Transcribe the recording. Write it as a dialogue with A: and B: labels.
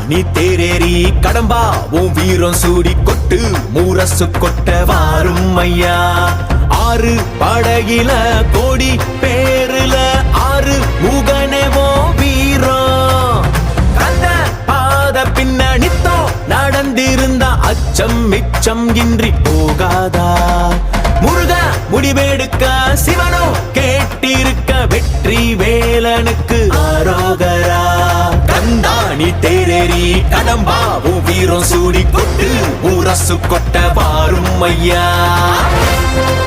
A: நீ தேரேறி கடம்பா உன் வீரம் சூடி கொட்டு முரசு கொட்ட வாரும் ஐயா. ஆறு படகில கோடி பேருல ஆறு முகனேவோ வீரம். கந்த பாத பின்னணித்தோ நடந்திருந்த அச்சம் மிச்சம் இன்றி போகாதா. முருக முடிவெடுக்க சிவனோ கேட்டிருக்க வெற்றி வேலனுக்கு ஆரோகரா. கந்தாணி தேரேறி கடம்பாவும் வீரம் சூடி கொட்டு முரசு கொட்ட வாரும் ஐயா.